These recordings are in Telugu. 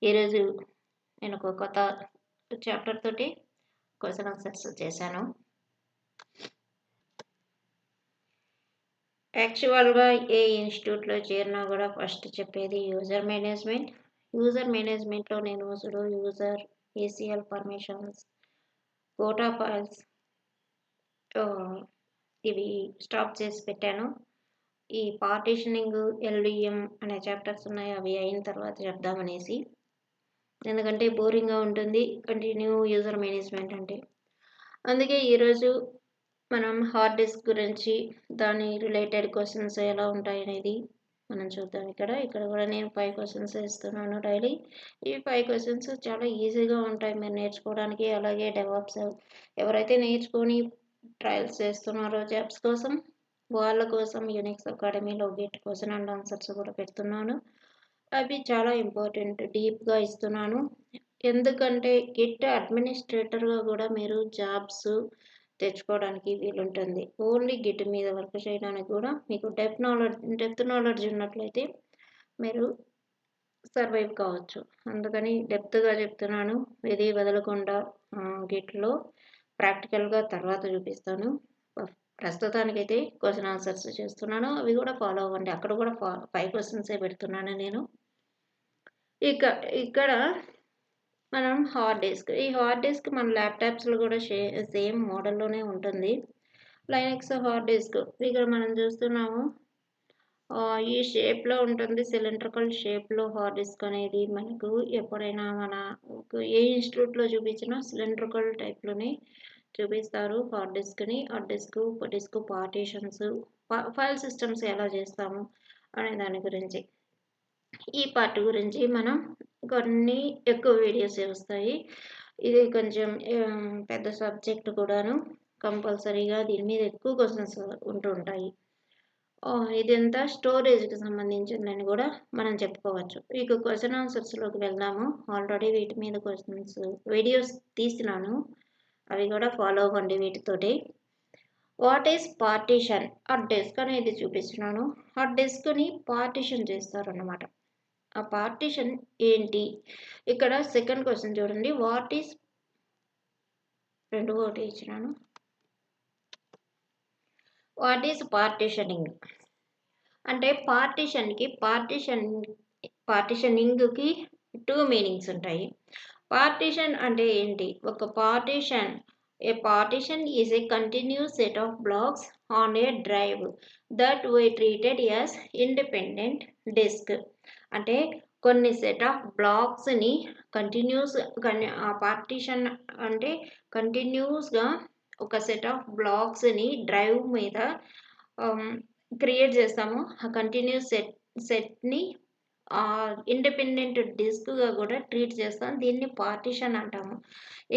ఈరోజు నేను ఒక కొత్త చాప్టర్ తోటి క్వశ్చన్ ఆన్సర్స్ చేశాను. యాక్చువల్గా ఏ ఇన్స్టిట్యూట్లో చేరినా కూడా ఫస్ట్ చెప్పేది యూజర్ మేనేజ్మెంట్. యూజర్ మేనేజ్మెంట్లో నేను అసలు user ACL permissions quota files ఇవి స్టాప్ చేసి పెట్టాను. ఈ పార్టీషనింగ్ ఎల్డిఎం అనే చాప్టర్స్ ఉన్నాయి, అవి అయిన తర్వాత చెప్దామనేసి. ఎందుకంటే బోరింగ్గా ఉంటుంది కంటిన్యూ యూజర్ మేనేజ్మెంట్ అంటే. అందుకే ఈరోజు మనం హార్డ్ డిస్క్ గురించి, దాని రిలేటెడ్ క్వశ్చన్స్ ఎలా ఉంటాయి అనేది మనం చూద్దాం. ఇక్కడ కూడా నేను 5 క్వశ్చన్స్ ఇస్తున్నాను డైలీ. ఈ 5 క్వశ్చన్స్ చాలా ఈజీగా ఉంటాయి మీరు నేర్చుకోవడానికి. అలాగే డెవలప్స్ ఎవరైతే నేర్చుకొని ట్రయల్స్ చేస్తున్నారో జాబ్స్ కోసం, వాళ్ళ కోసం యూనిక్స్ అకాడమీలో గెట్ క్వశ్చన్ అండ్ ఆన్సర్స్ కూడా పెడుతున్నాను. అవి చాలా ఇంపార్టెంట్, డీప్గా ఇస్తున్నాను. ఎందుకంటే గిట్ అడ్మినిస్ట్రేటర్గా కూడా మీరు జాబ్స్ తెచ్చుకోవడానికి వీలుంటుంది. ఓన్లీ గిట్ మీద వర్క్ చేయడానికి కూడా మీకు డెప్త్ నాలెడ్జ్ ఉన్నట్లయితే మీరు సర్వైవ్ కావచ్చు. అందుకని డెప్త్గా చెప్తున్నాను, ఇది వదలకుండా. గిట్లో ప్రాక్టికల్గా తర్వాత చూపిస్తాను. ప్రస్తుతానికైతే క్వశ్చన్ ఆన్సర్స్ చేస్తున్నాను, అవి కూడా ఫాలో అవ్వండి. అక్కడ కూడా 5 క్వశ్చన్సే పెడుతున్నాను నేను. ఇక్కడ మనం హార్డ్ డిస్క్, ఈ హార్డ్ డిస్క్ మన ల్యాప్టాప్స్లో కూడా సేమ్ మోడల్లోనే ఉంటుంది. లైనక్స్ హార్డ్ డిస్క్ ఇక్కడ మనం చూస్తున్నాము, ఈ షేప్లో ఉంటుంది, సిలిండ్రికల్ షేప్లో హార్డ్ డిస్క్ అనేది. మనకు ఎప్పుడైనా ఏ ఇన్స్టిట్యూట్లో చూపించినా సిలిండ్రికల్ టైప్లోనే చూపిస్తారు హార్డ్ డిస్క్ని. Hard disk partitions, file systems ఎలా చేస్తాము అనే దాని గురించి, ఈ పార్ట్ గురించి మనం కొన్ని ఎక్కువ వీడియోస్ వస్తాయి. ఇది కొంచెం పెద్ద సబ్జెక్ట్ కూడాను, కంపల్సరీగా దీని మీద ఎక్కువ క్వశ్చన్స్ ఉంటూ ఉంటాయి. ఇదంతా స్టోరేజ్కి సంబంధించిందని కూడా మనం చెప్పుకోవచ్చు. ఇక క్వశ్చన్ ఆన్సర్స్లోకి వెళ్దాము. ఆల్రెడీ వీటి మీద క్వశ్చన్స్ వీడియోస్ తీసినాను, అవి కూడా ఫాలో అవ్వండి వీటితోటి. What is partition? Hard disk అనేది చూపిస్తున్నాను. హార్డ్ డిస్క్ని పార్టీషన్ చేస్తారన్నమాట. ఆ పార్టీషన్ ఏంటి? ఇక్కడ సెకండ్ క్వశ్చన్ చూడండి, వాట్ ఈస్, ఒకటి ఇచ్చినాను. వాట్ ఈస్ పార్టీషనింగ్ అంటే పార్టీషనింగ్కి 2 మీనింగ్స్ ఉంటాయి. పార్టీషన్ అంటే ఏంటి? ఒక partition, a partition is a continuous set of blocks on a drive that we treated as independent disk. అంటే కొన్ని సెట్ ఆఫ్ బ్లాక్స్ని ఆ పార్టీషన్ అంటే కంటిన్యూస్గా ఒక సెట్ ఆఫ్ బ్లాక్స్ని డ్రైవ్ మీద క్రియేట్ చేస్తాము. ఆ కంటిన్యూస్ సెట్ని ఇండిపెండెంట్ డిస్క్గా కూడా ట్రీట్ చేస్తాం. దీన్ని పార్టీషన్ అంటాము.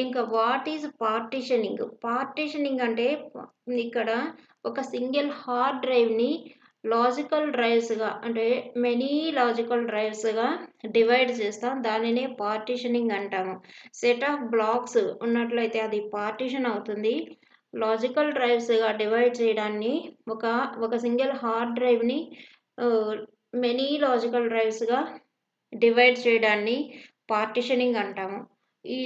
ఇంకా వాట్ ఈజ్ పార్టీషనింగ్? పార్టీషనింగ్ అంటే ఇక్కడ ఒక సింగిల్ హార్డ్ డ్రైవ్ని లాజికల్ డ్రైవ్స్గా, అంటే మెనీ లాజికల్ డ్రైవ్స్గా డివైడ్ చేస్తాం. దానినే పార్టీషనింగ్ అంటాము. సెట్ ఆఫ్ బ్లాక్స్ ఉన్నట్లయితే అది పార్టీషన్ అవుతుంది. లాజికల్ డ్రైవ్స్గా డివైడ్ చేయడాన్ని, ఒక సింగిల్ హార్డ్ డ్రైవ్ని మెనీ లాజికల్ డ్రైవ్స్గా డివైడ్ చేయడాన్ని పార్టీషనింగ్ అంటాము. ఈ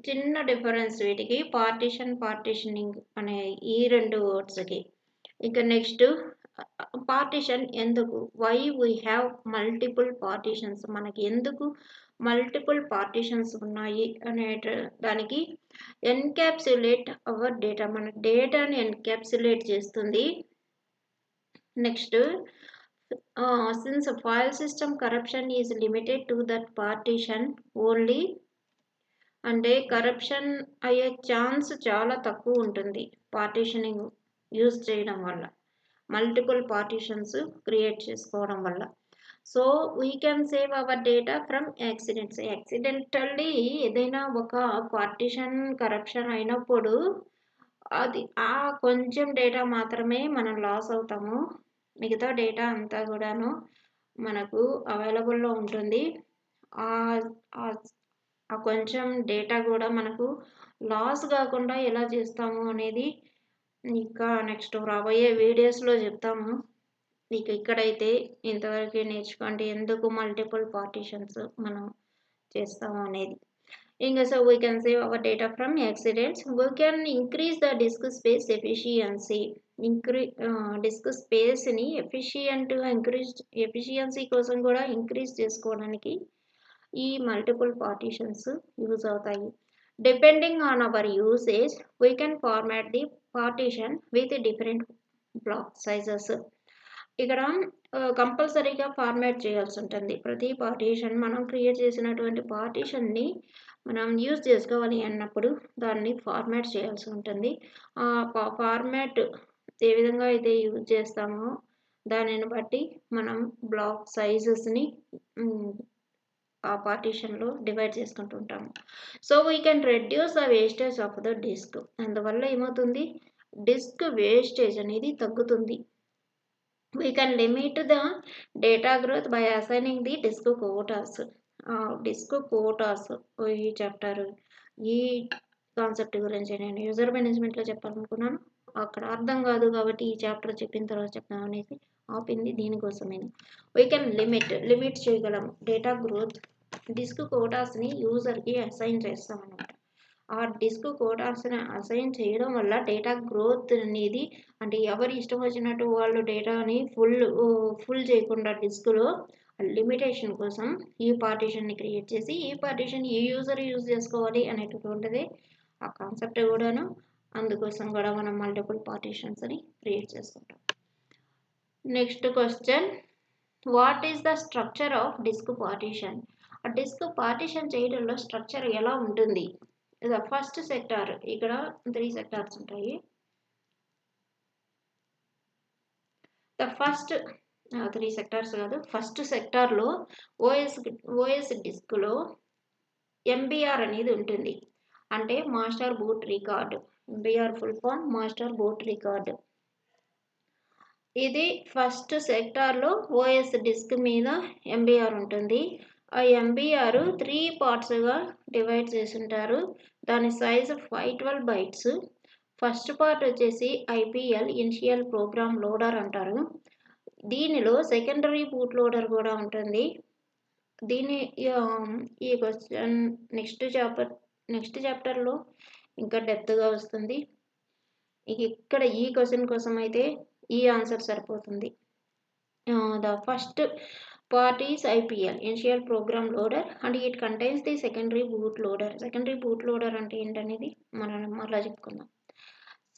చిన్న డిఫరెన్స్ వీటికి, పార్టీషనింగ్ అనే ఈ 2 వర్డ్స్కి. ఇక నెక్స్ట్, పార్టీషన్ ఎందుకు? Why we have multiple partitions? మనకి ఎందుకు మల్టిపుల్ పార్టీషన్స్ ఉన్నాయి అనే దానికి, ఎన్క్యాప్సులేట్ అవర్ డేటా, మన డేటాని ఎన్క్యాప్సులేట్ చేస్తుంది. Next, since a file system corruption is limited to that partition only, అంటే కరప్షన్ అయ్యే ఛాన్స్ చాలా తక్కువ ఉంటుంది పార్టీషనింగ్ యూజ్ చేయడం వల్ల, మల్టిపుల్ పార్టీషన్స్ క్రియేట్ చేసుకోవడం వల్ల. So we can save hour data from accidents. Accidentally ఏదైనా ఒక పార్టీషన్ కరప్షన్ అయినప్పుడు అది కొంచెం డేటా మాత్రమే మనం లాస్ అవుతాము. మిగతా డేటా అంతా కూడాను మనకు అవైలబుల్లో ఉంటుంది. ఆ కొంచెం డేటా కూడా మనకు లాస్ కాకుండా ఎలా చేస్తాము అనేది ఇంకా నెక్స్ట్ రాబోయే వీడియోస్లో చెప్తాము. ఇక్కడైతే ఇంతవరకు నేర్చుకోండి ఎందుకు మల్టిపుల్ పార్టీషన్స్ మనం చేస్తాము అనేది. ఇంకా so we can save our data from accidents. We can increase the disk space efficiency. Disk స్పేస్ని ఎఫిషియెంట్గా ఎఫిషియన్సీ కోసం కూడా ఇంక్రీజ్ చేసుకోవడానికి ఈ మల్టిపుల్ పార్టీషన్స్ యూజ్ అవుతాయి. Depending on our usage we can format the partition with different block sizes. ఇక్కడ కంపల్సరీగా ఫార్మాట్ చేయాల్సి ఉంటుంది. ప్రతి పార్టీషన్ మనం క్రియేట్ చేసినటువంటి పార్టీషన్ని మనం యూజ్ చేసుకోవాలి అన్నప్పుడు దాన్ని ఫార్మాట్ చేయాల్సి ఉంటుంది. ఆ ఫార్మాట్ ఏ విధంగా అయితే యూజ్ చేస్తామో దానిని బట్టి మనం బ్లాక్ సైజెస్ని ఆ పార్టీషన్లో డివైడ్ చేసుకుంటూ ఉంటాము. So we can reduce the wastage of the disk. అందువల్ల ఏమవుతుంది, డిస్క్ వేస్టేజ్ అనేది తగ్గుతుంది. We can limit the data growth by assigning the disk quotas. Disk quotas ఈ చాప్టర్ ఈ కాన్సెప్ట్ గురించి నేను యూజర్ మేనేజ్మెంట్లో చెప్పాలనుకున్నాను. అక్కడ అర్థం కాదు కాబట్టి ఈ చాప్టర్ చెప్పిన తర్వాత చెప్తాం అనేసి ఆపింది దీనికోసమే. వీ కెన్ లిమిట్ చేయగలం డేటా గ్రోత్. డిస్క్ కోటాస్ని యూజర్కి అసైన్ చేస్తాం అన్నమాట. ఆ డిస్క్ కోటాస్ని అసైన్ చేయడం వల్ల డేటా గ్రోత్ అనేది, అంటే ఎవరు ఇష్టం వచ్చినట్టు వాళ్ళు డేటాని ఫుల్ చేయకుండా డిస్క్లో లిమిటేషన్ కోసం ఈ పార్టీషన్ని క్రియేట్ చేసి ఈ పార్టీషన్ ఈ యూజర్ యూజ్ చేసుకోవాలి అనేటటువంటిది ఆ కాన్సెప్ట్ కూడాను. అందుకోసం కూడా మనం మల్టిపుల్ పార్టీషన్స్ని క్రియేట్ చేసుకుంటాం. Next question, what is the structure of disk partition? ఆ డిస్క్ పార్టీషన్ చేయడంలో స్ట్రక్చర్ ఎలా ఉంటుంది? ద ఫస్ట్ సెక్టార్, ఇక్కడ 3 సెక్టార్స్ ఉంటాయి. ద ఫస్ట్ 3 సెక్టార్స్ కాదు, ఫస్ట్ సెక్టార్లో ఓఎస్ డిస్క్లో ఎంబీఆర్ అనేది ఉంటుంది, అంటే master boot record. MBR full form master boot record. ఇది ఫస్ట్ సెక్టార్లో ఓఎస్ డిస్క్ మీద ఎంబీఆర్ ఉంటుంది. ఆ ఎంబీఆర్ 3 పార్ట్స్గా డివైడ్ చేసి ఉంటారు. దాని సైజు 512 బైట్స్. ఫస్ట్ పార్ట్ వచ్చేసి ఐపీఎల్ ఇనిషియల్ ప్రోగ్రామ్ లోడర్ అంటారు. దీనిలో సెకండరీ బూట్ లోడర్ కూడా ఉంటుంది. దీని ఈ క్వశ్చన్ నెక్స్ట్ చాప్టర్లో ఇంకా డెప్త్గా వస్తుంది. ఇక్కడ ఈ క్వశ్చన్ కోసం అయితే ఈ ఆన్సర్ సరిపోతుంది. The first part is IPL initial program loader and it contains the secondary boot loader. Secondary boot loader అంటే ఏంటనేది మనం మళ్ళీ చెప్పుకుందాం.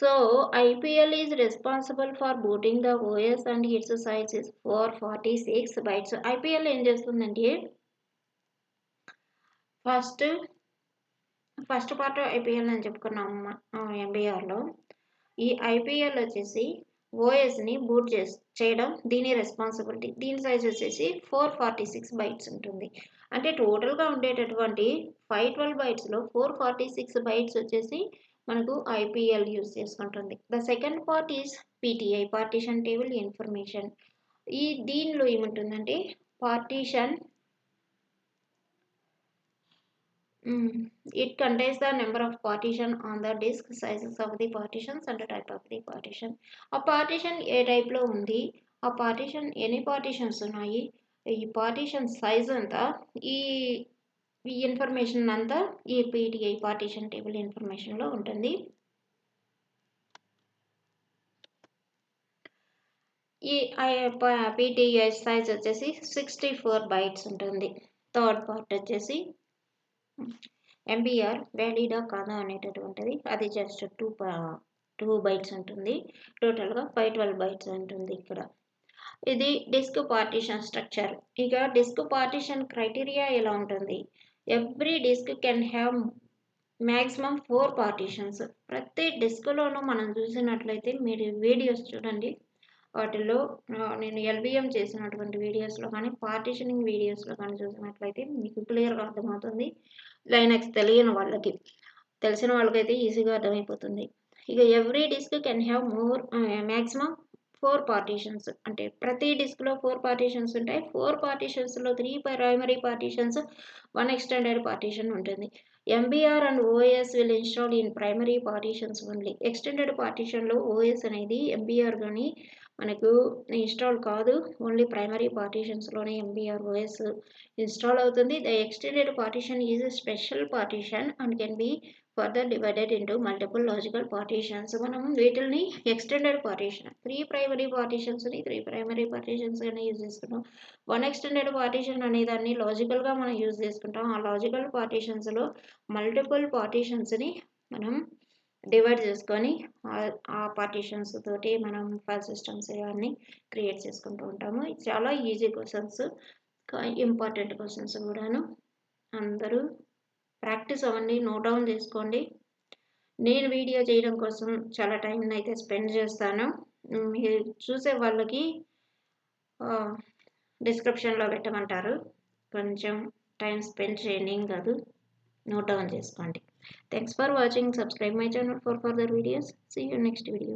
So IPL is responsible for booting the OS and its size is 446 bytes. IPL ఏం చేస్తుందంటే ఫస్ట్ పార్ట్ ఐపీఎల్ అని చెప్పుకున్నాం ఎంబీఆర్లో. ఈ ఐపీఎల్ వచ్చేసి ఓఎస్ని బూట్ చేయడం దీని రెస్పాన్సిబిలిటీ. దీని సైజ్ వచ్చేసి 446 బైట్స్ ఉంటుంది. అంటే టోటల్గా ఉండేటటువంటి 512 బైట్స్లో 446 బైట్స్ వచ్చేసి మనకు ఐపీఎల్ యూజ్ చేసుకుంటుంది. The second part is PTI, partition table information. దీనిలో ఏముంటుందంటే partition, it contains the number of partition on the disk, sizes of the partitions and the type of the partition. ఆ పార్టీషన్ ఏ టైప్లో ఉంది, ఆ పార్టీషన్ ఎన్ని పార్టీషన్స్ ఉన్నాయి, ఈ పార్టీషన్ సైజ్ అంతా, ఈ ఇన్ఫర్మేషన్ అంతా ఈ పీటీఐ పార్టీషన్ టేబుల్ ఇన్ఫర్మేషన్లో ఉంటుంది. ఈ పీటీఐ సైజ్ వచ్చేసి 64 బైట్స్ ఉంటుంది. థర్డ్ పార్ట్ వచ్చేసి ఎంబీఆర్ వ్యాలిడా కాదా అనేటటువంటిది, అది జస్ట్ 2 బైట్స్ ఉంటుంది. టోటల్గా 512 బైట్స్ ఉంటుంది ఇక్కడ. ఇది డిస్క్ పార్టీషన్ స్ట్రక్చర్. ఇక డిస్క్ పార్టీషన్ క్రైటీరియా ఎలా ఉంటుంది, every disk can have maximum 4 partitions. ప్రతి డిస్క్లోనూ మనం చూసినట్లయితే మీరు వీడియోస్ చూడండి, వాటిల్లో నేను ఎల్బిఎం చేసినటువంటి వీడియోస్లో కానీ పార్టీషనింగ్ వీడియోస్లో కానీ చూసినట్లయితే మీకు క్లియర్గా అర్థమవుతుంది. లైనక్స్ తెలియని వాళ్ళకి, తెలిసిన వాళ్ళకైతే ఈజీగా అర్థమైపోతుంది. ఇక every disk can have maximum 4 partitions. అంటే ప్రతి డిస్క్లో 4 పార్టీషన్స్ ఉంటాయి. 4 పార్టీషన్స్లో 3 ప్రైమరీ పార్టీషన్స్, 1 ఎక్స్టెండెడ్ పార్టీషన్ ఉంటుంది. MBR and OS will install in primary partitions only. Extended పార్టీషన్లో ఓఎస్ అనేది ఎంబీఆర్ కానీ మనకు ఇన్స్టాల్ కాదు. ఓన్లీ ప్రైమరీ పార్టీషన్స్లోనే ఎంబీఆర్ ఓఎస్ ఇన్స్టాల్ అవుతుంది. The extended partition is a special partition and can be further divided into multiple logical partitions. మనం వీటిని extended partition 3 primary పార్టీషన్స్ని 3 primary పార్టీషన్స్గానే use చేసుకుంటాం. 1 ఎక్స్టెండెడ్ పార్టీషన్ అనే దాన్ని లాజికల్గా మనం యూజ్ చేసుకుంటాం. ఆ లాజికల్ పార్టీషన్స్లో మల్టిపుల్ పార్టీషన్స్ని మనం డివైడ్ చేసుకొని ఆ పార్టీషన్స్ తోటి మనం ఫైల్ సిస్టమ్స్ ఇవన్నీ క్రియేట్ చేసుకుంటూ ఉంటాము. ఇది చాలా ఈజీ క్వశ్చన్స్, ఇంపార్టెంట్ క్వశ్చన్స్ కూడాను. అందరూ ప్రాక్టీస్ అవ్వండి, నోట్ డౌన్ చేసుకోండి. నేను వీడియో చేయడం కోసం చాలా టైం అయితే స్పెండ్ చేస్తాను. మీరు చూసే వాళ్ళకి డిస్క్రిప్షన్లో పెట్టమంటారు. కొంచెం టైం స్పెండ్ చేయండి, ఏం కాదు, నోట్ డౌన్ చేసుకోండి. Thanks for watching. Subscribe my channel for further videos. See you next video.